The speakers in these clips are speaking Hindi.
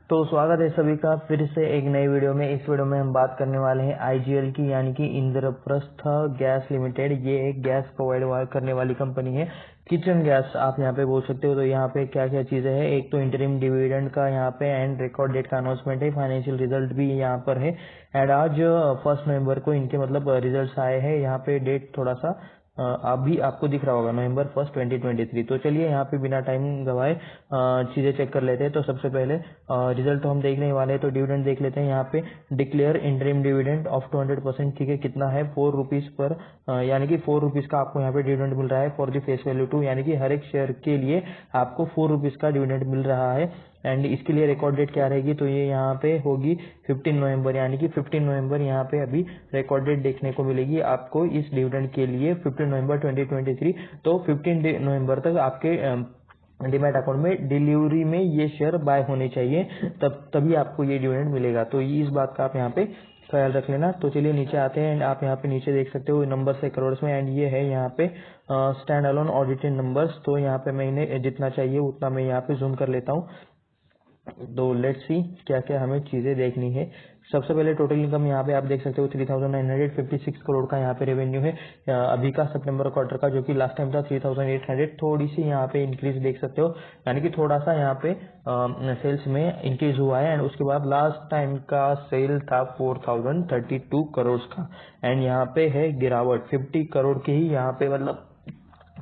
तो स्वागत है सभी का फिर से एक नई वीडियो में। इस वीडियो में हम बात करने वाले हैं आईजीएल की, यानी कि इंद्रप्रस्थ गैस लिमिटेड। ये एक गैस प्रोवाइड करने वाली कंपनी है, किचन गैस आप यहाँ पे बोल सकते हो। तो यहाँ पे क्या क्या चीजें हैं, एक तो इंटरिम डिविडेंड का यहाँ पे एंड रिकॉर्ड डेट का अनाउंसमेंट है, फाइनेंशियल रिजल्ट भी यहाँ पर है। एंड आज 1 नवंबर को इनके मतलब रिजल्ट आए हैं। यहाँ पे डेट थोड़ा सा अभी आपको दिख रहा होगा, November 1, 2023। तो चलिए यहाँ पे बिना टाइम गवाए चीजें चेक कर लेते हैं। तो सबसे पहले रिजल्ट तो हम देखने वाले हैं, तो डिविडेंड देख लेते हैं। यहाँ पे डिक्लेयर इंटरिम डिविडेंड ऑफ 200%, ठीक है, कितना है 4 रुपीज पर, यानी कि 4 रुपीज का आपको यहाँ पे डिविडेंड मिल रहा है फॉर द फेस वैल्यू 2, यानी कि हर एक शेयर के लिए आपको 4 रुपीज का डिविडेंड मिल रहा है। एंड इसके लिए रिकॉर्ड डेट क्या रहेगी, तो ये यहाँ पे होगी 15 नवंबर, यानी कि 15 नवंबर यहाँ पे अभी रिकॉर्ड डेट देखने को मिलेगी आपको इस डिविडेंड के लिए 15 नवंबर 2023। तो 15 नवंबर तक आपके डीमैट अकाउंट में डिलीवरी में ये शेयर बाय होने चाहिए, तभी आपको ये डिविडेंड मिलेगा। तो इस बात का आप यहाँ पे ख्याल रख लेना। तो चलिए नीचे आते हैं एंड आप यहाँ पे नीचे देख सकते हो नंबर है करोड़ में। एंड ये है यहाँ पे स्टैंड अलोन ऑडिटेड नंबर्स। तो यहाँ पे मैं इन्हें जितना चाहिए उतना मैं यहाँ पे जूम कर लेता हूँ। तो लेट्स सी क्या क्या हमें चीजें देखनी है। सबसे पहले टोटल इनकम यहाँ पे आप देख सकते हो 3956 करोड़ का यहाँ पे रेवेन्यू है अभी का सितंबर क्वार्टर का, जो कि लास्ट टाइम था 3800। थोड़ी सी यहाँ पे इंक्रीज देख सकते हो, यानी कि थोड़ा सा यहाँ पे सेल्स में इंक्रीज हुआ है। एंड उसके बाद लास्ट टाइम का सेल था 4032 करोड़ का। एंड यहाँ पे है गिरावट 50 करोड़ की ही, यहाँ पे मतलब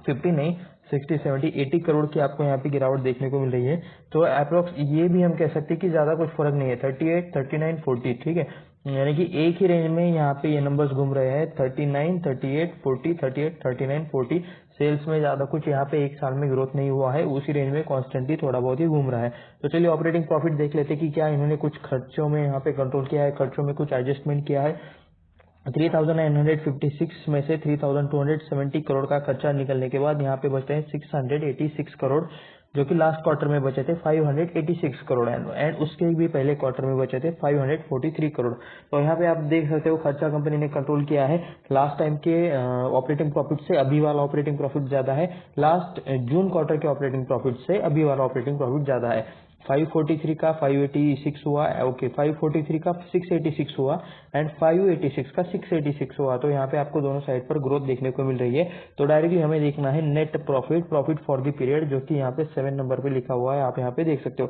50 नहीं 60 70 80 करोड़ की आपको यहाँ पे गिरावट देखने को मिल रही है। तो अप्रोक्स ये भी हम कह सकते हैं कि ज्यादा कुछ फर्क नहीं है, 38 39 40, ठीक है, यानी कि एक ही रेंज में यहाँ पे ये नंबर्स घूम रहे हैं, 39 38 40 38 39 40। सेल्स में ज्यादा कुछ यहाँ पे एक साल में ग्रोथ नहीं हुआ है, उसी रेंज में कॉन्स्टेंटली थोड़ा बहुत ही घूम रहा है। तो चलिए ऑपरेटिंग प्रॉफिट देख लेते हैं कि क्या इन्होंने कुछ खर्चों में यहाँ पे कंट्रोल किया है, खर्चों में कुछ एडजस्टमेंट किया है। 3956 में से 3270 करोड़ का खर्चा निकलने के बाद यहाँ पे बचते हैं 686 करोड़, जो कि लास्ट क्वार्टर में बचे थे 586 करोड़ एंड उसके भी पहले क्वार्टर में बचे थे 543 करोड़। तो यहाँ पे आप देख सकते हो खर्चा कंपनी ने कंट्रोल किया है। लास्ट टाइम के ऑपरेटिंग प्रॉफिट से अभी वाला ऑपरेटिंग प्रॉफिट ज्यादा है, लास्ट जून क्वार्टर के ऑपरेटिंग प्रॉफिट से अभी वाला ऑपरेटिंग प्रॉफिट ज्यादा है। 543 का 586 हुआ, ओके 543 का 686 हुआ एंड 586 का 686 हुआ। तो यहाँ पे आपको दोनों साइड पर ग्रोथ देखने को मिल रही है। तो डायरेक्टली हमें देखना है net profit, profit for the period, जो कि यहाँ पे 7 नंबर पे लिखा हुआ है, आप यहाँ पे देख सकते हो।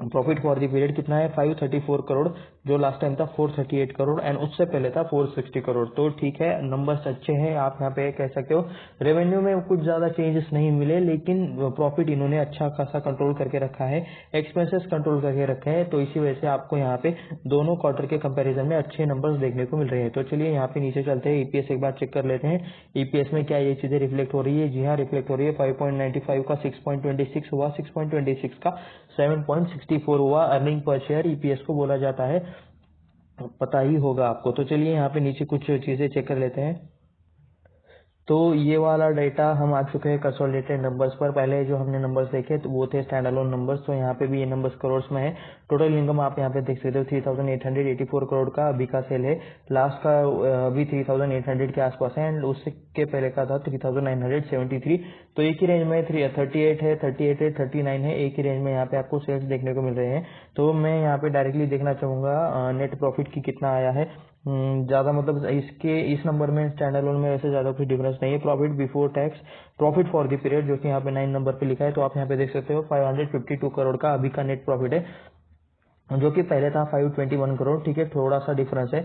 प्रॉफिट फॉर द पीरियड कितना है 534 करोड़, जो लास्ट टाइम था 438 करोड़ एंड उससे पहले था 460 करोड़। तो ठीक है, नंबर्स अच्छे हैं, आप यहाँ पे कह सकते हो। रेवेन्यू में कुछ ज्यादा चेंजेस नहीं मिले, लेकिन प्रॉफिट इन्होंने अच्छा खासा कंट्रोल करके रखा है, एक्सपेंसेस कंट्रोल करके रखे हैं। तो इसी वजह से आपको यहाँ पे दोनों क्वार्टर के कंपैरिजन में अच्छे नंबर्स देखने को मिल रहे हैं। तो चलिए यहाँ पे नीचे चलते हैं, ईपीएस एक बार चेक कर लेते हैं। ईपीएस में क्या ये चीजें रिफ्लेक्ट हो रही है? जी हाँ, रिफ्लेक्ट हो रही है। 5.95 का 6.26 हुआ, 6.26 का 7.64 हुआ। अर्निंग पर शेयर ईपीएस को बोला जाता है, पता ही होगा आपको। तो चलिए यहाँ पे नीचे कुछ चीजें चेक कर लेते हैं। तो ये वाला डेटा हम आ चुके हैं कंसोलिडेटेड नंबर्स पर। पहले जो हमने नंबर्स देखे तो वो थे स्टैंड अलोन नंबर्स, तो यहाँ पे भी ये नंबर्स करोड़ में है। टोटल इनकम आप यहाँ पे देख सकते हो 3884 करोड़ का अभी का सेल है। लास्ट का अभी 3800 के आसपास है एंड उसके पहले का था 3973। तो एक ही रेंज में 38 है, 38 है, 39 है, एक ही रेंज में यहाँ पे आपको सेल्स देखने को मिल रहे हैं। तो मैं यहाँ पे डायरेक्टली देखना चाहूंगा नेट प्रॉफिट की कितना आया है। ज्यादा मतलब इसके इस नंबर में स्टैंड अलोन में वैसे ज्यादा कुछ डिफरेंस नहीं है। Profit before tax, profit for the period, जो कि यहाँ पे 9 नंबर पे लिखा है, तो आप यहाँ पे देख सकते हो 552 करोड़ का अभी का नेट प्रॉफिट है, जो कि पहले था 521 करोड़। ठीक है, थोड़ा सा डिफरेंस है,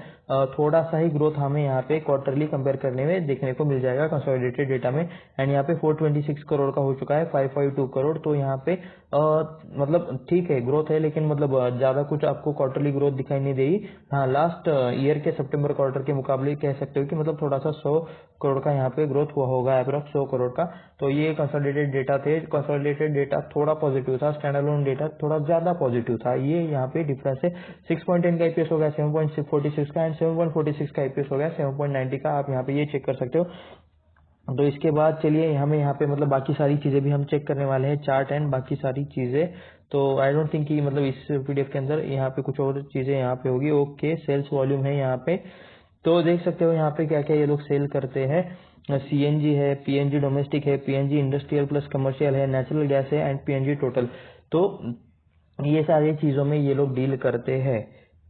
थोड़ा सा ही ग्रोथ हमें यहाँ पे क्वार्टरली कंपेयर करने में देखने को मिल जाएगा कंसोलिडेटेड डेटा में। एंड यहाँ पे 426 करोड़ का हो चुका है 552 करोड़। तो यहाँ पे मतलब ठीक है ग्रोथ है, लेकिन मतलब ज्यादा कुछ आपको क्वार्टरली ग्रोथ दिखाई नहीं देगी। हाँ, लास्ट ईयर के सितंबर क्वार्टर के मुकाबले कह सकते हो कि मतलब थोड़ा सा 100 करोड़ का यहाँ पे ग्रोथ हुआ होगा, अप्रोक्स 100 करोड़ का। तो ये कंसोलिडेटेड डेटा थे। कंसोलिडेटेड डेटा थोड़ा पॉजिटिव था, स्टैंड अलोन डेटा थोड़ा ज्यादा पॉजिटिव था, ये यहाँ पे डिफरेंस है। 6.10 का ईपीएस हो गया 7.46 का एंड 7.46 का ईपीएस हो गया 7.90 का, आप यहाँ पे ये चेक कर सकते हो। तो इसके बाद चलिए हमें यहाँ पे मतलब बाकी सारी चीजें भी हम चेक करने वाले हैं, चार्ट एंड बाकी सारी चीजें। तो आई डोंट थिंक कि मतलब इस पीडीएफ के अंदर यहाँ पे कुछ और चीजें यहाँ पे होगी। ओके, सेल्स वॉल्यूम है यहाँ पे, तो देख सकते हो यहाँ पे क्या क्या ये लोग सेल करते हैं। सीएनजी है, पीएनजी डोमेस्टिक है, पीएनजी इंडस्ट्रियल प्लस कमर्शियल है, नेचुरल गैस है एंड पीएनजी टोटल। तो ये सारी चीज़ों में ये लोग डील करते हैं।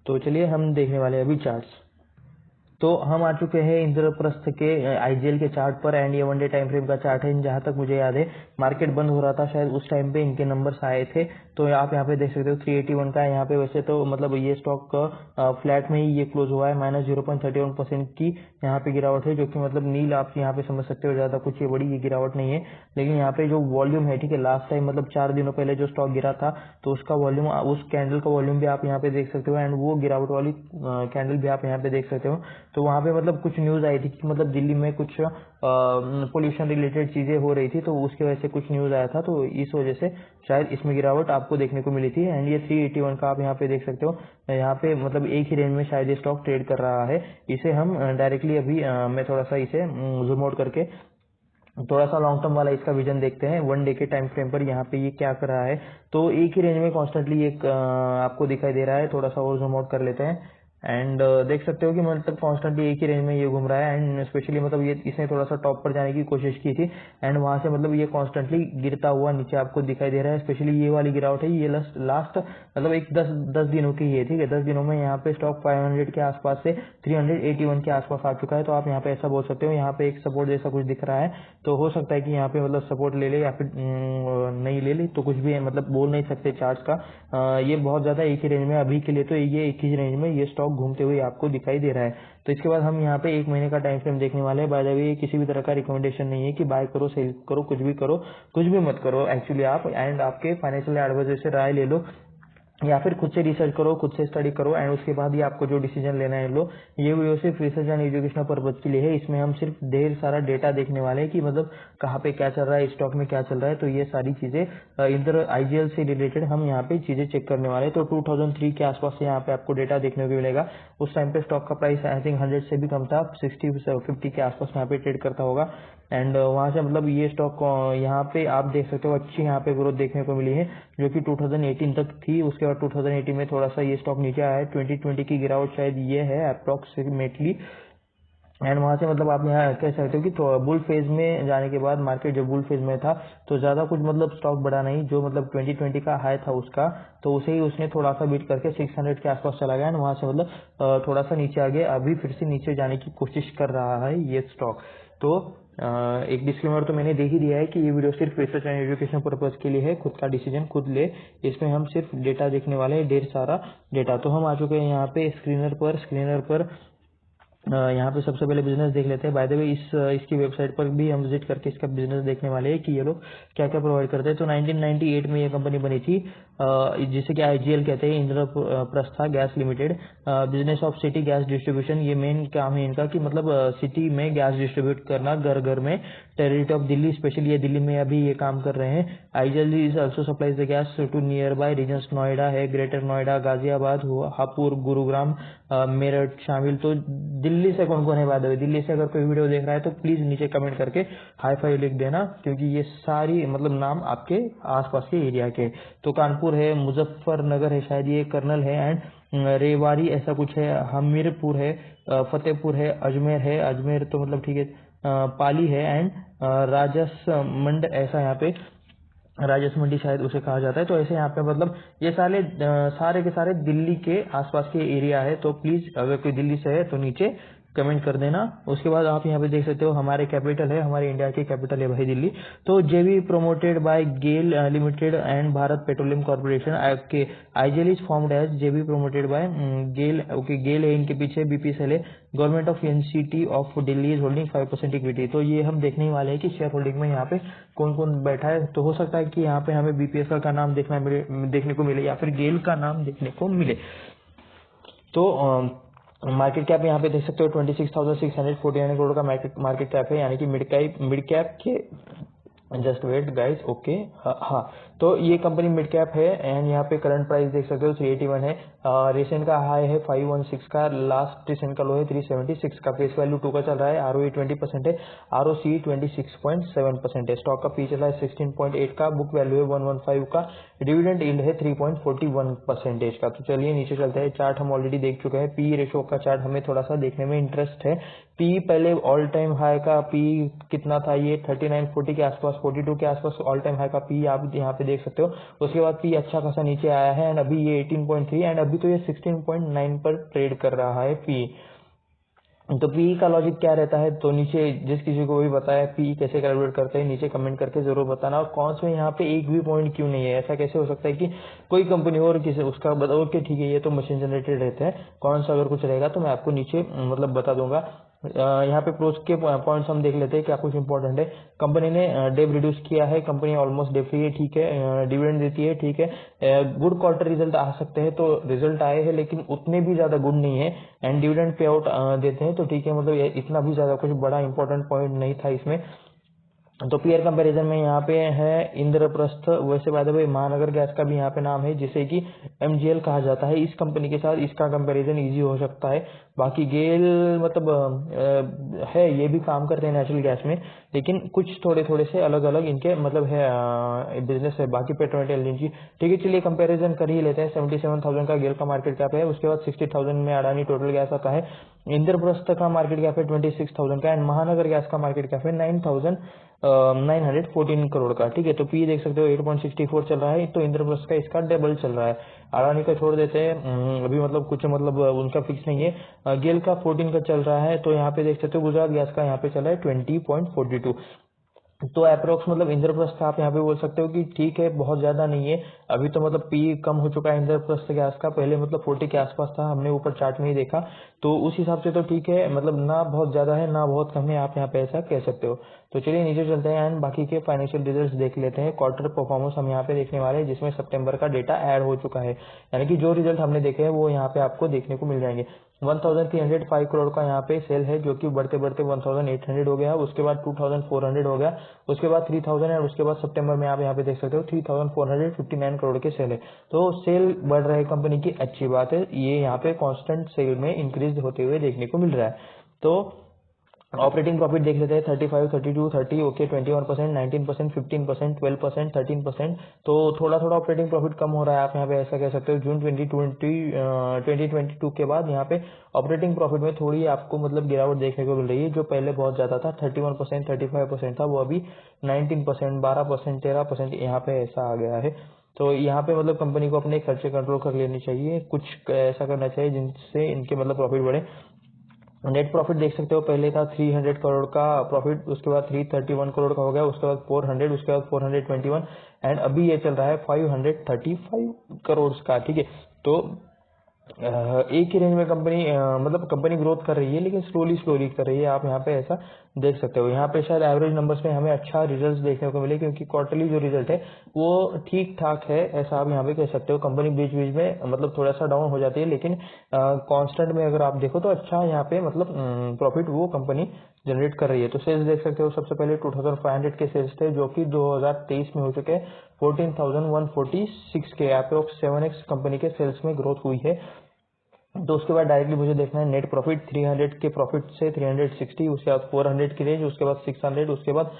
तो चलिए हम देखने वाले हैं अभी चार्ट्स। तो हम आ चुके हैं इंद्रप्रस्थ के आईजीएल के चार्ट पर, एंड ये 1 डे टाइम फ्रेम का चार्ट है। जहां तक मुझे याद है मार्केट बंद हो रहा था शायद उस टाइम पे इनके नंबर्स आए थे। तो आप यहाँ पे देख सकते हो 381 का है यहाँ पे। वैसे तो मतलब ये स्टॉक फ्लैट में ही ये क्लोज हुआ है, -0.31% की यहाँ पे गिरावट है, जो कि मतलब नील आप यहाँ पे समझ सकते हो, ज्यादा कुछ ये बड़ी ये गिरावट नहीं है। लेकिन यहाँ पे जो वॉल्यूम है, ठीक है, लास्ट टाइम मतलब 4 दिनों पहले जो स्टॉक गिरा था तो उसका वॉल्यूम, उस कैंडल का वॉल्यूम भी आप यहाँ पे देख सकते हो, एंड वो गिरावट वाली कैंडल भी आप यहाँ पे देख सकते हो। तो वहाँ पे मतलब कुछ न्यूज आई थी कि मतलब दिल्ली में कुछ पोल्यूशन रिलेटेड चीजें हो रही थी, तो उसकी वजह से कुछ न्यूज आया था, तो इस वजह से शायद इसमें गिरावट आपको देखने को मिली थी। एंड ये 381 का आप यहाँ पे देख सकते हो। यहाँ पे मतलब एक ही रेंज में शायद ये स्टॉक ट्रेड कर रहा है। इसे हम डायरेक्टली अभी मैं थोड़ा सा इसे जूम आउट करके थोड़ा सा लॉन्ग टर्म वाला इसका विजन देखते हैं 1 डे के टाइम फ्रेम पर यहाँ पे ये क्या कर रहा है। तो एक ही रेंज में कॉन्स्टेंटली एक आपको दिखाई दे रहा है। थोड़ा सा और जूम आउट कर लेते हैं, एंड देख सकते हो कि मतलब कॉन्स्टेंटली एक ही रेंज में ये घूम रहा है। एंड स्पेशली मतलब ये इसने थोड़ा सा टॉप पर जाने की कोशिश की थी, एंड वहां से मतलब ये कॉन्स्टेंटली गिरता हुआ नीचे आपको दिखाई दे रहा है। स्पेशली ये वाली गिरावट है, ये लास्ट मतलब एक 10 दिनों की है, ठीक है। 10 दिनों में यहाँ पे स्टॉक 500 के आसपास से 381 के आसपास आ चुका है। तो आप यहाँ पे ऐसा बोल सकते हो, यहाँ पे एक सपोर्ट जैसा कुछ दिख रहा है। तो हो सकता है कि यहाँ पे मतलब सपोर्ट ले ले या फिर नहीं ले ले, तो कुछ भी है, मतलब बोल नहीं सकते चार्ट्स का। ये बहुत ज्यादा एक ही रेंज में अभी के लिए, तो ये एक ही रेंज में ये स्टॉक घूमते हुए आपको दिखाई दे रहा है। तो इसके बाद हम यहाँ पे 1 महीने का टाइम फ्रेम देखने वाले हैं। बाय द वे ये किसी भी तरह का रिकमेंडेशन नहीं है कि बाय करो, सेल करो, कुछ भी करो, कुछ भी मत करो एक्चुअली आप। एंड आपके फाइनेंशियल एडवाइजर से राय ले लो, या फिर खुद से रिसर्च करो, खुद से स्टडी करो, एंड उसके बाद ही आपको जो डिसीजन लेना है लो। ये वीडियो सिर्फ रिसर्च एंड एजुकेशनल पर्पज के लिए है। इसमें हम सिर्फ ढेर सारा डेटा देखने वाले हैं कि मतलब कहाँ पे क्या चल रहा है, स्टॉक में क्या चल रहा है। तो ये सारी चीजें इधर आईजीएल से रिलेटेड हम यहाँ पे चीजें चेक करने वाले हैं। तो 2003 के आसपास से यहाँ पे आपको डेटा देखने को मिलेगा। उस टाइम पे स्टॉक का प्राइस आई थिंक 100 से भी कम था, 60-50 के आसपास यहाँ पे ट्रेड करता होगा। एंड वहां से मतलब ये स्टॉक यहाँ पे आप देख सकते हो अच्छी यहाँ पे ग्रोथ देखने को मिली है, जो कि 2018 तक थी। उसके बाद 2018 में थोड़ा सा ये स्टॉक नीचे आया है। 2020 की गिरावट शायद ये है अप्रोक्सीमेटली। एंड वहां से मतलब आप यहाँ कह सकते हो कि तो बुल फेज में जाने के बाद मार्केट जब बुल फेज में था तो ज्यादा कुछ मतलब स्टॉक बढ़ा नहीं, जो मतलब 2020 का हाई था उसका, तो उसे ही उसने थोड़ा सा बीट करके 600 के आसपास चला गया। एंड वहां से मतलब थोड़ा सा नीचे आ गया, अभी फिर से नीचे जाने की कोशिश कर रहा है ये स्टॉक। तो एक डिस्क्लेमर तो मैंने दे ही दिया है कि ये वीडियो सिर्फ रिसर्च एंड एजुकेशन पर्पज के लिए है, खुद का डिसीजन खुद ले। इसमें हम सिर्फ डेटा देखने वाले हैं, ढेर सारा डेटा। तो हम आ चुके हैं यहाँ पे स्क्रीनर पर यहाँ पे सबसे पहले बिजनेस देख लेते हैं। बाय द वे इसकी वेबसाइट पर भी हम विजिट करके इसका बिजनेस देखने वाले हैं कि ये लोग क्या क्या प्रोवाइड करते हैं। तो 1998 में ये कंपनी बनी थी, जिसे कि आईजीएल कहते हैं, Indraprastha gas limited. Business of city gas distribution, ये मेन काम है इनका कि मतलब सिटी में गैस डिस्ट्रीब्यूट करना घर घर में। टेरिटरी ऑफ दिल्ली, स्पेशली ये दिल्ली में अभी ये काम कर रहे हैं। IGL is also supplies the gas to nearby regions. Noida है, ग्रेटर नोएडा, गाजियाबाद, हापुड़, गुरुग्राम, मेरठ शामिल। तो दिल्ली से कौन कौन है? बात है दिल्ली से अगर कोई वीडियो देख रहा है तो प्लीज नीचे कमेंट करके हाई फाई लिख देना, क्योंकि ये सारी मतलब नाम आपके आसपास के एरिया के। तो कानपुर है, मुजफ्फरनगर है, शायद ये कर्नल है, एंड रेवाड़ी ऐसा कुछ है, हमीरपुर है, फतेहपुर है, अजमेर तो मतलब ठीक है, पाली है, एंड राजसमंड, ऐसा यहाँ पे राजस मंडी शायद उसे कहा जाता है। तो ऐसे यहाँ पे मतलब ये सारे के सारे दिल्ली के आसपास के एरिया है। तो प्लीज अगर कोई दिल्ली से है तो नीचे कमेंट कर देना। उसके बाद आप यहाँ पे देख सकते हो हमारे कैपिटल है, हमारे इंडिया की कैपिटल है भाई दिल्ली। तो JV promoted by GAIL Limited and Bharat Petroleum Corporation. IGL is formed as JV promoted by GAIL. Okay, GAIL है इनके पीछे, बीपीसीएल है। Government of NCT of Delhi is holding 5% equity. तो ये हम देखने ही वाले हैं कि शेयर होल्डिंग में यहाँ पे कौन कौन बैठा है। तो हो सकता है कि यहाँ पे हमें बीपीएसएल का नाम देखने को मिले, या फिर गेल का नाम देखने को मिले। तो मार्केट कैप यहाँ पे देख सकते हो 26,649 करोड़ का मार्केट कैप है, यानी कि मिड कैप के। जस्ट वेट गाइस, ओके, हाँ। तो ये कंपनी मिड कैप है, एंड यहाँ पे करंट प्राइस देख सकते हो 381 है। रिसेंट का हाई है 516 का, लास्ट रिसेंट का लो है 376 का। फेस वैल्यू 2 का चल रहा है। आरओई 20% है, आरओसी 26.7% है। स्टॉक का पी चल रहा है 16.8 का, बुक वैल्यू है 115 का, डिविडेंड यील्ड है 3.41% का। तो चलिए नीचे चलते हैं। चार्ट हम ऑलरेडी देख चुके हैं। पी रेशो का चार्ट हमें थोड़ा सा देखने में इंटरेस्ट है। पी पहले ऑल टाइम हाई का पी कितना था, ये 3940 के आसपास, 42 के आसपास ऑल टाइम हाई का पी आप यहाँ पे देख सकते हो। उसके बाद पी अच्छा खासा नीचे आया है एंड अभी ये 18.3 एंड अभी तो ये 16.9 पर ट्रेड कर रहा है पी। तो पी का लॉजिक क्या रहता है, तो नीचे जिस किसी को भी बताया पी कैसे कैलकुलेट करते हैं नीचे कमेंट करके जरूर बताना। और कौन से यहाँ पे एक भी पॉइंट क्यों नहीं है, ऐसा कैसे हो सकता है कि कोई कंपनी और किसी उसका बताओ कि ठीक है ये तो मशीन जनरेटेड रहते हैं, कौन सा अगर कुछ रहेगा तो मैं आपको नीचे मतलब बता दूंगा। यहाँ पे प्रोस के पॉइंट्स हम देख लेते हैं क्या कुछ इंपॉर्टेंट है। कंपनी ने डेब रिड्यूस किया है, कंपनी ऑलमोस्ट डेब फ्री है, ठीक है, डिविडेंड देती है, ठीक है, गुड क्वार्टर रिजल्ट आ सकते हैं, तो रिजल्ट आए हैं लेकिन उतने भी ज्यादा गुड नहीं है एंड डिविडेंड पे आउट देते हैं, तो ठीक है, मतलब इतना भी ज्यादा कुछ बड़ा इंपॉर्टेंट पॉइंट नहीं था इसमें। तो पीयर कंपैरिजन में यहाँ पे है इंद्रप्रस्थ, वैसे बाय द वे महानगर गैस का भी यहाँ पे नाम है जिसे कि एमजीएल कहा जाता है। इस कंपनी के साथ इसका कंपैरिजन इजी हो सकता है। बाकी गेल मतलब है, ये भी काम करते हैं नेचुरल गैस में, लेकिन कुछ थोड़े थोड़े से अलग अलग इनके मतलब है बिजनेस है। बाकी पेट्रोनेट एलएनजी ठीक है, चलिए कंपैरिजन कर ही लेते हैं। 77,000 का गेल का मार्केट कैप है, उसके बाद 60,000 में अडानी टोटल गैस आता है। इंद्रप्रस्थ का मार्केट कैप है 26,000 का एंड महानगर गैस का मार्केट कैप है 9,914 करोड़ का। ठीक है, तो पी देख सकते हो 8.64 चल रहा है, तो इंद्रप्रस्थ का इसका डबल चल रहा है। अडानी का छोड़ देते हैं, अभी मतलब कुछ मतलब उनका फिक्स नहीं है। गेल का 14 का चल रहा है, तो यहाँ पे देख सकते हो गुजरात गैस का यहाँ पे चल रहा है 20.42। तो अप्रोक्स मतलब इंद्रप्रस्थ आप यहाँ पे बोल सकते हो कि ठीक है, बहुत ज्यादा नहीं है अभी, तो मतलब पी कम हो चुका है इंद्रप्रस्थ गैस का, पहले मतलब 40 के आसपास था, हमने ऊपर चार्ट में ही देखा, तो उस हिसाब से तो ठीक है, मतलब ना बहुत ज्यादा है ना बहुत कम है, आप यहाँ पे ऐसा कह सकते हो। तो चलिए नीचे चलते हैं एंड बाकी के फाइनेंशियल रिजल्ट्स देख लेते हैं। क्वार्टर परफॉर्मेंस हम यहाँ पे देखने वाले हैं जिसमें सितंबर का डेटा ऐड हो चुका है, यानी कि जो रिजल्ट हमने देखे हैं वो यहाँ पे आपको देखने को मिल जाएंगे। 1305 करोड़ का यहाँ पे सेल है जो कि बढ़ते बढ़ते 1800 हो गया, उसके बाद 2400 हो गया, उसके बाद 3000 और उसके बाद सितंबर में आप यहाँ पे देख सकते हो 3459 करोड़ के सेल है। तो सेल बढ़ रहे कंपनी की अच्छी बात है, ये यहाँ पे कांस्टेंट सेल में इंक्रीज होते हुए देखने को मिल रहा है। तो ऑपरेटिंग प्रॉफिट देख लेते हैं 35, 32, 30, ओके 21%, 19%, 15%, 12%, 13%, तो थोड़ा थोड़ा ऑपरेटिंग प्रॉफिट कम हो रहा है, आप यहाँ पे ऐसा कह सकते हो। जून 2022 के बाद यहाँ पे ऑपरेटिंग प्रॉफिट में थोड़ी आपको मतलब गिरावट देखने को मिल रही है, जो पहले बहुत ज्यादा था 31%, 35% था, वो अभी 19%, 12%, 13% यहाँ पे ऐसा आ गया है। तो यहाँ पे मतलब कंपनी को अपने खर्चे कंट्रोल कर लेने चाहिए, कुछ ऐसा करना चाहिए जिनसे इनके मतलब प्रॉफिट बढ़े। नेट प्रॉफिट देख सकते हो, पहले था 300 करोड़ का प्रॉफिट, उसके बाद 331 करोड़ का हो गया, उसके बाद 400, उसके बाद 421 एंड अभी ये चल रहा है 535 करोड़ का। ठीक है, तो एक ही रेंज में कंपनी मतलब कंपनी ग्रोथ कर रही है लेकिन स्लोली स्लोली कर रही है, आप यहाँ पे ऐसा देख सकते हो। यहाँ पे शायद एवरेज नंबर्स में हमें अच्छा रिजल्ट्स देखने को मिले, क्योंकि क्वार्टरली जो रिजल्ट है वो ठीक ठाक है, ऐसा आप यहाँ पे कह सकते हो। कंपनी बीच बीच में मतलब थोड़ा सा डाउन हो जाती है, लेकिन कांस्टेंट में अगर आप देखो तो अच्छा यहाँ पे मतलब प्रॉफिट वो कंपनी जनरेट कर रही है। तो सेल्स देख सकते हो, सबसे पहले 2500 के सेल्स थे जो कि 2023 में हो चुके हैं 14,146 के, अप्रोक्स 7x कंपनी के सेल्स में ग्रोथ हुई है। तो उसके बाद डायरेक्टली मुझे देखना है नेट प्रॉफिट, 300 के प्रॉफिट से 360, उसके बाद 400 की रेंज, उसके बाद 600, उसके बाद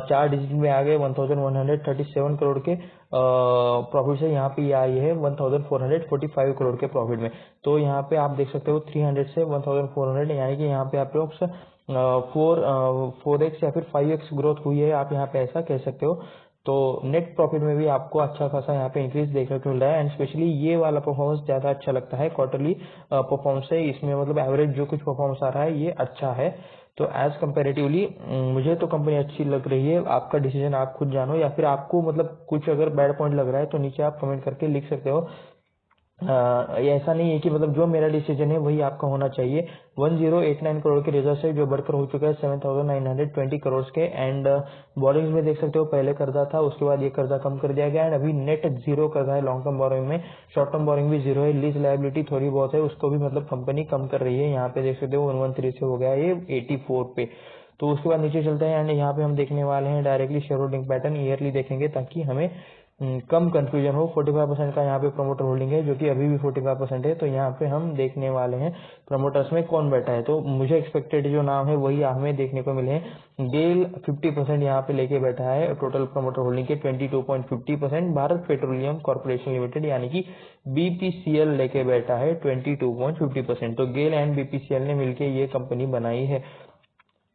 4 डिजिट में आ गए 1137 करोड़ के प्रॉफिट से यहाँ पे आई है 1445 करोड़ के प्रॉफिट में। तो यहाँ पे आप देख सकते हो 300 से 1400, यानी कि यहाँ पे अप्रोक्स 4x या फिर 5x ग्रोथ हुई है, आप यहाँ पे ऐसा कह सकते हो। तो नेट प्रॉफिट में भी आपको अच्छा खासा यहाँ पे इंक्रीज देखने को मिल रहा है एंड स्पेशली ये वाला परफॉर्मेंस ज्यादा अच्छा लगता है क्वार्टरली परफॉर्मेंस से, इसमें मतलब एवरेज जो कुछ परफॉर्मेंस आ रहा है ये अच्छा है। तो एज कंपेरेटिवली मुझे तो कंपनी अच्छी लग रही है, आपका डिसीजन आप खुद जानो, या फिर आपको मतलब कुछ अगर बैड पॉइंट लग रहा है तो नीचे आप कमेंट करके लिख सकते हो। ये ऐसा नहीं है कि मतलब जो मेरा डिसीजन है वही आपका होना चाहिए। 1089 करोड़ के रिजर्व है जो बढ़कर हो चुका है 7920 करोड़ के एंड बोरिंग्स में देख सकते हो, पहले कर्जा था, उसके बाद ये कर्जा कम कर दिया गया एंड अभी नेट जीरो कर्जा है लॉन्ग टर्म बोरिंग में, शॉर्ट टर्म बोरिंग भी जीरो है, लीज लायबिलिटी थोड़ी बहुत है, उसको भी मतलब कंपनी कम कर रही है। यहाँ पे देख सकते हो 113 से हो गया है ये 84 पे। तो उसके बाद नीचे चलते हैं एंड यहाँ पे हम देखने वाले हैं directly share holding pattern yearly देखेंगे ताकि हमें कम कंफ्यूजन हो। 45% का यहाँ पे प्रमोटर होल्डिंग है जो कि अभी भी 45% है, तो यहाँ पे हम देखने वाले हैं प्रमोटर्स में कौन बैठा है। तो मुझे एक्सपेक्टेड जो नाम है वही हमें देखने को मिले हैं। गेल 50% यहाँ पे लेके बैठा है टोटल प्रमोटर होल्डिंग के 22.50%, भारत पेट्रोलियम कॉर्पोरेशन लिमिटेड यानी कि बीपीसीएल लेके बैठा है 22.50%। तो गेल एंड बीपीसीएल ने मिलकर ये कंपनी बनाई है।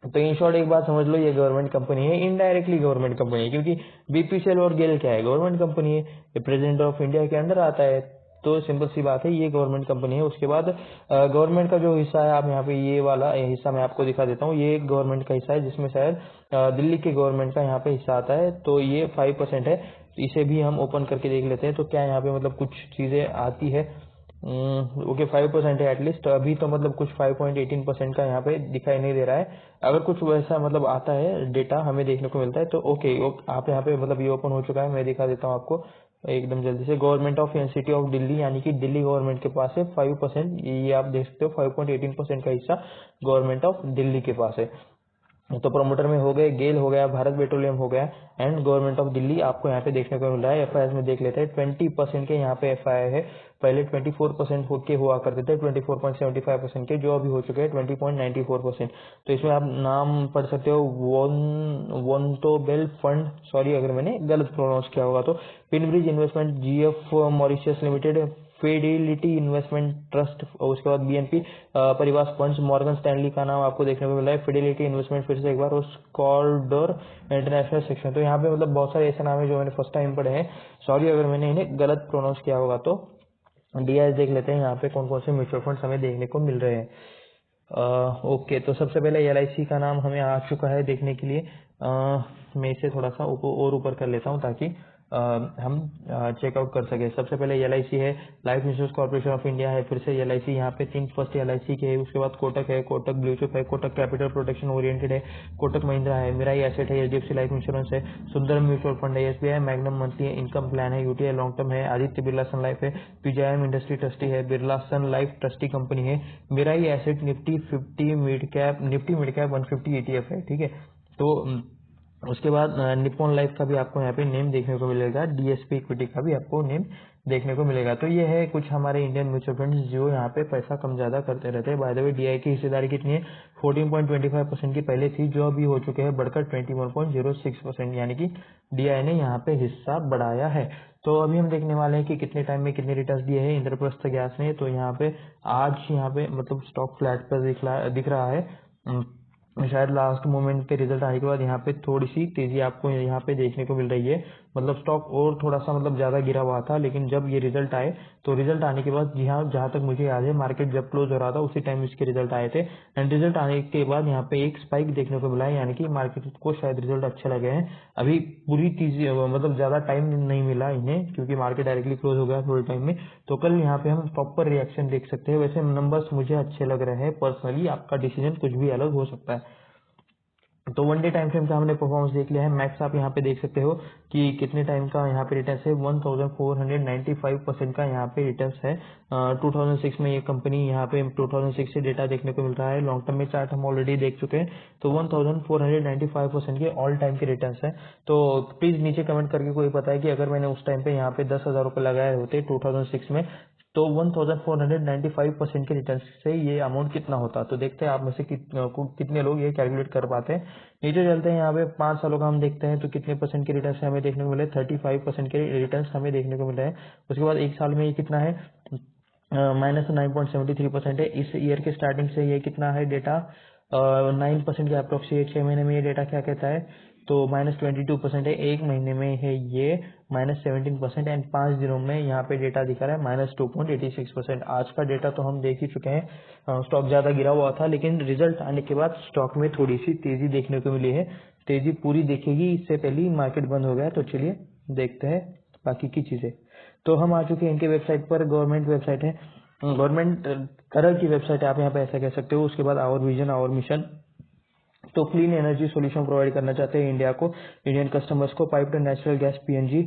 तो इन शॉर्ट एक बात समझ लो, ये गवर्नमेंट कंपनी है, इनडायरेक्टली गवर्नमेंट कंपनी है, क्योंकि बीपीसीएल और गेल क्या है, गवर्नमेंट कंपनी है, ये प्रेसिडेंट ऑफ इंडिया के अंडर आता है। तो सिंपल सी बात है, ये गवर्नमेंट कंपनी है। उसके बाद गवर्नमेंट का जो हिस्सा है, आप यहाँ पे ये वाला हिस्सा मैं आपको दिखा देता हूँ, ये गवर्नमेंट का हिस्सा है, जिसमें शायद दिल्ली के गवर्नमेंट का यहाँ पे हिस्सा आता है। तो ये 5% है, तो इसे भी हम ओपन करके देख लेते हैं। तो क्या यहाँ पे मतलब कुछ चीजें आती है। ओके, 5% है एटलीस्ट अभी, तो मतलब कुछ 5.18% का यहाँ पे दिखाई नहीं दे रहा है। अगर कुछ वैसा मतलब आता है डेटा हमें देखने को मिलता है तो ओके, आप यहाँ पे मतलब ये ओपन हो चुका है, मैं दिखा देता हूँ आपको एकदम जल्दी से। Government of city of Delhi, यानी कि दिल्ली गवर्नमेंट के पास है 5%, ये आप देख सकते हो 5.18% का हिस्सा गवर्नमेंट ऑफ दिल्ली के पास है। तो प्रमोटर में हो गए गेल हो गया, भारत पेट्रोलियम हो गया, एंड गवर्नमेंट ऑफ दिल्ली आपको यहाँ पे देखने को मिल रहा है। एफआईआर में देख लेते हैं, 20% के यहाँ पे एफआईआर है। पहले 24% होके हुआ करते थे, 24.75% के, जो अभी हो चुके हैं 20.94%। तो इसमें आप नाम पढ़ सकते हो, वोंटोबेल फंड, सॉरी अगर मैंने गलत प्रोनाउंस किया होगा तो, Pinebridge investment, GF Mauritius limited, Fidelity investment trust, और उसके बाद बीएनपी परिवार फंड्स, मॉर्गन स्टैनली का नाम आपको देखने को मिला है, फिडेलिटी इन्वेस्टमेंट फिर से एक बार, और स्कॉर्डर इंटरनेशनल सेक्शन। तो यहाँ पे मतलब बहुत सारे ऐसे नाम है जो मैंने फर्स्ट टाइम पढ़े हैं, सॉरी अगर मैंने इन्हें गलत प्रोनाउंस किया होगा तो। डीआईएस देख लेते हैं यहाँ पे कौन कौन से म्यूचुअल फंड्स हमें देखने को मिल रहे हैं। ओके, तो सबसे पहले एलआईसी का नाम हमें आ चुका है देखने के लिए। मैं इसे थोड़ा सा ऊपर कर लेता हूँ ताकि हम चेकआउट कर सके। सबसे पहले एलआईसी है, life insurance corporation of India है, फिर से एलआईसी यहाँ पे थिंक फर्स्ट एलआईसी के है, उसके बाद कोटक है, कोटक ब्लू चिप है, कोटक कैपिटल प्रोटेक्शन ओरिएंटेड है, कोटक महिंद्रा है, मिराई एसेट है, एचडीएफसी लाइफ इंश्योरेंस है, सुंदरम म्यूचुअल फंड है, SBI Magnum monthly income plan है, यूटीआई लॉन्ग टर्म है, आदित्य बिरला सन लाइफ है, पीजीआईएम इंडस्ट्री ट्रस्टी है, Birla Sun Life trustee company है, Mirae Asset, Nifty 50 mid cap, Nifty mid cap 150 ETF है, ठीक है। तो उसके बाद निप्पॉन लाइफ का भी आपको यहाँ पे नेम देखने को मिलेगा, डीएसपी इक्विटी का भी आपको नेम देखने को मिलेगा। तो ये है कुछ हमारे इंडियन म्यूचुअल फंड्स जो यहाँ पे पैसा कम ज्यादा करते रहते हैं। बाय द वे डीआई की हिस्सेदारी कितनी है, 14.25% की पहले थी, जो अभी हो चुके हैं बढ़कर 21.06%, यानी कि डीआई ने यहाँ पे हिस्सा बढ़ाया है। तो अभी हम देखने वाले हैं कि कितने टाइम में कितने रिटर्न दिए हैं इंद्रप्रस्थ गैस ने। तो यहाँ पे आज यहाँ पे मतलब स्टॉक फ्लैट पर दिख रहा है। शायद लास्ट मोमेंट पे रिजल्ट आने के बाद यहाँ पे थोड़ी सी तेजी आपको यहाँ पे देखने को मिल रही है। मतलब स्टॉक और थोड़ा सा मतलब ज्यादा गिरा हुआ था, लेकिन जब ये रिजल्ट आए तो रिजल्ट आने के बाद जहाँ तक मुझे याद है मार्केट जब क्लोज हो रहा था उसी टाइम इसके रिजल्ट आए थे, एंड रिजल्ट आने के बाद यहाँ पे एक स्पाइक देखने को मिला है, यानी कि मार्केट को शायद रिजल्ट अच्छे लगे हैं। अभी पूरी तेजी मतलब ज्यादा टाइम नहीं मिला इन्हें, क्योंकि मार्केट डायरेक्टली क्लोज हो गया थोड़े टाइम में। तो कल यहाँ पे हम प्रॉपर रिएक्शन देख सकते हैं। वैसे नंबर्स मुझे अच्छे लग रहे हैं पर्सनली, आपका डिसीजन कुछ भी अलग हो सकता है। तो वन डे टाइम फ्रेम का हमने परफॉर्मेंस देख लिया है। मैक्स आप यहाँ पे देख सकते हो कि कितने टाइम का यहाँ पे रिटर्न है, 1495% का यहाँ पे रिटर्न है। 2006 में ये कंपनी यहाँ पे 2006 से डेटा देखने को मिल रहा है। लॉन्ग टर्म में चार्ट हम ऑलरेडी देख चुके हैं। तो 1495% के ऑल टाइम के रिटर्न है। तो प्लीज नीचे कमेंट करके कोई पता है कि अगर मैंने उस टाइम पे यहाँ पे 10,000 रुपए लगाए होते 2006 में, तो 1495% के रिटर्न से ये अमाउंट कितना होता। तो देखते हैं आप में से कितने लोग ये कैलकुलेट कर पाते हैं। नीचे चलते हैं, यहाँ पे 5 सालों का हम देखते हैं तो कितने परसेंट के रिटर्न हमें देखने को मिले, 35% के रिटर्न हमें देखने को मिल रहे हैं। उसके बाद एक साल में ये कितना है, -9.73% है। इस ईयर के स्टार्टिंग से ये कितना है डेटा, 9% के अप्रोक्सीमेट। 6 महीने में ये डेटा क्या कहता है, तो -22% है। एक महीने में है ये -17%, एंड 5 दिनों में यहाँ पे डेटा दिखा रहा है -2.86%। आज का डेटा तो हम देख ही चुके हैं, स्टॉक ज्यादा गिरा हुआ था, लेकिन रिजल्ट आने के बाद स्टॉक में थोड़ी सी तेजी देखने को मिली है। तेजी पूरी दिखेगी, इससे पहले ही मार्केट बंद हो गया। तो चलिए देखते हैं बाकी की चीजें। तो हम आ चुके हैं इनके वेबसाइट पर, गवर्नमेंट वेबसाइट है, गवर्नमेंट करल की वेबसाइट है, आप यहाँ पे ऐसा कह सकते हो। उसके बाद आवर विजन आवर मिशन, तो क्लीन एनर्जी सॉल्यूशन प्रोवाइड करना चाहते हैं इंडिया को, इंडियन कस्टमर्स को। पाइप्ड नेचुरल गैस पीएनजी,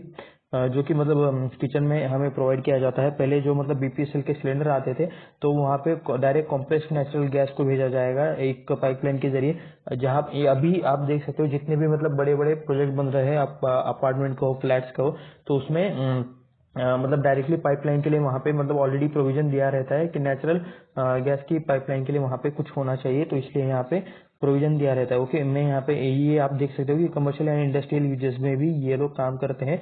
जो कि मतलब किचन में हमें प्रोवाइड किया जाता है। पहले जो मतलब बीपीएसएल के सिलेंडर आते थे तो वहाँ पे डायरेक्ट कॉम्प्रेस्ड नेचुरल गैस को भेजा जाएगा एक पाइपलाइन के जरिए, जहाँ अभी आप देख सकते हो जितने भी मतलब बड़े बड़े प्रोजेक्ट बन रहे हैं, अपार्टमेंट को, फ्लैट्स को, तो उसमें मतलब डायरेक्टली पाइपलाइन के लिए वहाँ पे मतलब ऑलरेडी प्रोविजन दिया रहता है कि नेचुरल गैस की पाइपलाइन के लिए वहाँ पे कुछ होना चाहिए, तो इसलिए यहाँ पे प्रोविजन दिया रहता है। ओके, मैं यहाँ पे ये आप देख सकते हो कि कमर्शियल एंड इंडस्ट्रियल यूजेस में भी ये लोग काम करते हैं,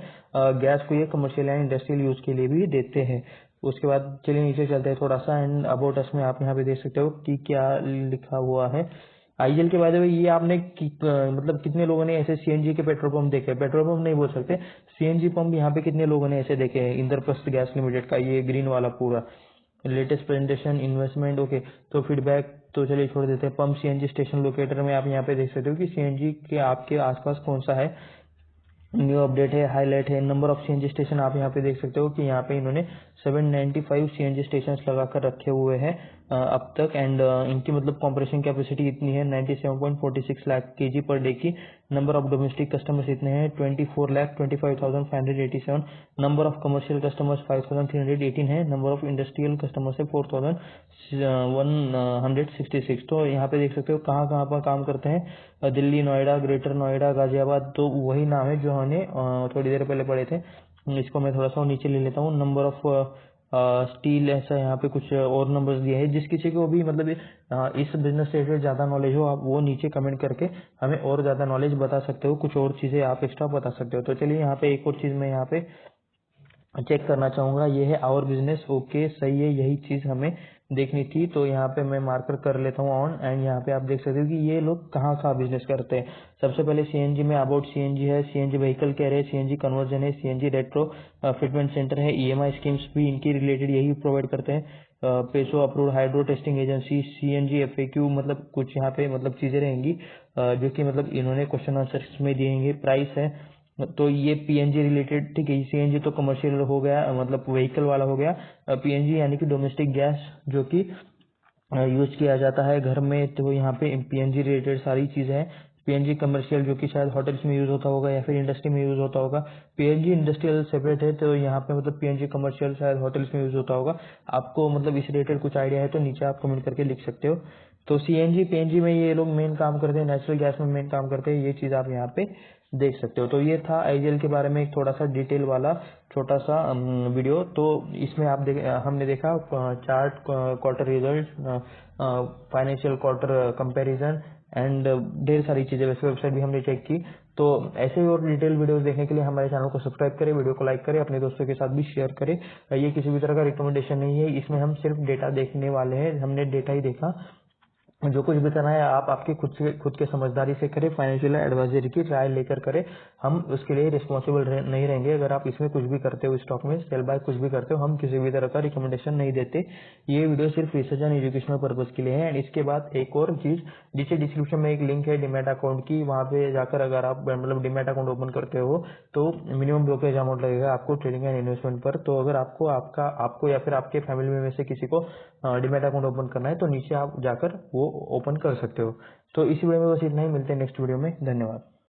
गैस को ये कमर्शियल एंड इंडस्ट्रियल यूज के लिए भी देते हैं। उसके बाद चलिए नीचे चलते हैं थोड़ा सा, एंड अबाउट अस में आप यहाँ पे देख सकते हो कि क्या लिखा हुआ है। आईजीएल के बाद में ये आपने मतलब कितने लोगों ने ऐसे सीएनजी के पेट्रोल पंप देखे, पेट्रोल पंप नहीं बोल सकते, सीएनजी पंप यहाँ पे कितने लोगों ने ऐसे देखे हैं, इंद्रप्रस्थ गैस लिमिटेड का ये ग्रीन वाला पूरा लेटेस्ट प्रेजेंटेशन इन्वेस्टमेंट। ओके, तो फीडबैक तो चलिए छोड़ देते हैं। पंप सीएनजी स्टेशन लोकेटर में आप यहाँ पे देख सकते हो कि सीएनजी के आपके आसपास कौन सा है, न्यू अपडेट है, हाईलाइट है। नंबर ऑफ सीएनजी स्टेशन आप यहाँ पे देख सकते हो कि यहाँ पे इन्होंने 795 सीएनजी स्टेशन लगाकर रखे हुए हैं अब तक। एंड इनकी मतलब कंप्रेशन कैपेसिटी इतनी है 97.46 लाख केजी पर डे की। नंबर ऑफ डोमेस्टिक कस्टमर्स इतने हैं 24,25,587। नंबर ऑफ कमर्शियल कस्टमर्स 5,318 है। नंबर ऑफ इंडस्ट्रियल कस्टमर्स है 4,166। तो यहाँ पे देख सकते हो कहाँ कहाँ पर काम करते हैं, दिल्ली, नोएडा, ग्रेटर नोएडा, गाजियाबाद, तो वही नाम है जो हमने थोड़ी देर पहले पढ़े थे। इसको मैं थोड़ा सा नीचे ले लेता हूँ। नंबर ऑफ स्टील, ऐसा यहाँ पे कुछ और नंबर्स दिए हैं। जिस किसी को भी मतलब इस बिजनेस से रिलेटेड ज़्यादा नॉलेज हो, आप वो नीचे कमेंट करके हमें और ज़्यादा नॉलेज बता सकते हो, कुछ और चीज़ें आप एक्स्ट्रा बता सकते हो। तो चलिए यहाँ पे एक और चीज़ मैं यहाँ पे चेक करना चाहूँगा, ये है आवर बिजनेस। ओके, सही है, यही चीज़ हमें देखनी थी। तो यहाँ पे मैं मार्कर कर लेता हूँ ऑन। एंड यहाँ पे आप देख सकते हो कि ये लोग कहाँ कहाँ बिजनेस करते हैं। सबसे पहले सीएनजी में अबाउट सीएनजी है, सीएनजी व्हीकल कह रहे हैं, सीएनजी कन्वर्जन है, सीएनजी रेट्रो फिटमेंट सेंटर है, ईएमआई स्कीम्स भी इनकी रिलेटेड यही प्रोवाइड करते हैं। Peso approved hydro testing agency, CNG FAQ, मतलब कुछ यहाँ पे मतलब चीज़ें रहेंगी जो कि मतलब इन्होंने क्वेश्चन आंसर्स में दिएंगे। प्राइस है, तो ये पीएनजी रिलेटेड, ठीक है। सीएनजी तो कमर्शियल हो गया, मतलब व्हीकल वाला हो गया। पीएनजी यानी कि डोमेस्टिक गैस जो कि यूज किया जाता है घर में, तो यहाँ पे पीएनजी रिलेटेड सारी चीजें हैं। पीएनजी कमर्शियल जो कि शायद होटल्स में यूज होता होगा या फिर इंडस्ट्री में यूज होता होगा। पीएनजी इंडस्ट्रियल सेपरेट है, तो यहाँ पे मतलब पीएनजी कमर्शियल शायद होटल्स में यूज होता होगा। आपको मतलब इस रिलेटेड कुछ आइडिया है तो नीचे आप कमेंट करके लिख सकते हो। तो सीएनजी पीएनजी में ये लोग मेन काम करते हैं, नेचुरल गैस में मेन काम करते हैं, ये चीज आप यहाँ पे देख सकते हो। तो ये था आईजीएल के बारे में एक थोड़ा सा डिटेल वाला छोटा सा वीडियो। तो इसमें हमने देखा chart, quarter result, financial quarter comparison and ढेर सारी चीजें। वैसे वेबसाइट भी हमने चेक की। तो ऐसे ही और डिटेल वीडियोस देखने के लिए हमारे चैनल को सब्सक्राइब करें, वीडियो को लाइक करें, अपने दोस्तों के साथ भी शेयर करें। ये किसी भी तरह का रिकमेंडेशन नहीं है, इसमें हम सिर्फ डेटा देखने वाले हैं, हमने डेटा ही देखा। जो कुछ भी करना है आप आपकी खुद के समझदारी से करें, फाइनेंशियल एडवाइजरी की राय लेकर करें। हम उसके लिए रिस्पॉन्सिबल नहीं रहेंगे। अगर आप इसमें कुछ भी करते हो, स्टॉक में सेल बाय कुछ भी करते हो, हम किसी भी तरह का रिकमेंडेशन नहीं देते। ये वीडियो सिर्फ रिसर्च एंड एजुकेशनल पर्पज के लिए है। एंड इसके बाद एक और चीज, नीचे डिस्क्रिप्शन में एक लिंक है डीमैट अकाउंट की, वहाँ पे जाकर अगर आप मतलब डीमैट अकाउंट ओपन करते हो तो मिनिमम ब्रोकरेज अमाउंट लगेगा आपको ट्रेडिंग एंड इन्वेस्टमेंट पर। तो अगर आपको या फिर आपके फैमिली में से किसी को डीमैट अकाउंट ओपन करना है तो नीचे आप जाकर वो ओपन कर सकते हो। तो इसी वीडियो में बस इतना ही, मिलते हैं नेक्स्ट वीडियो में। धन्यवाद।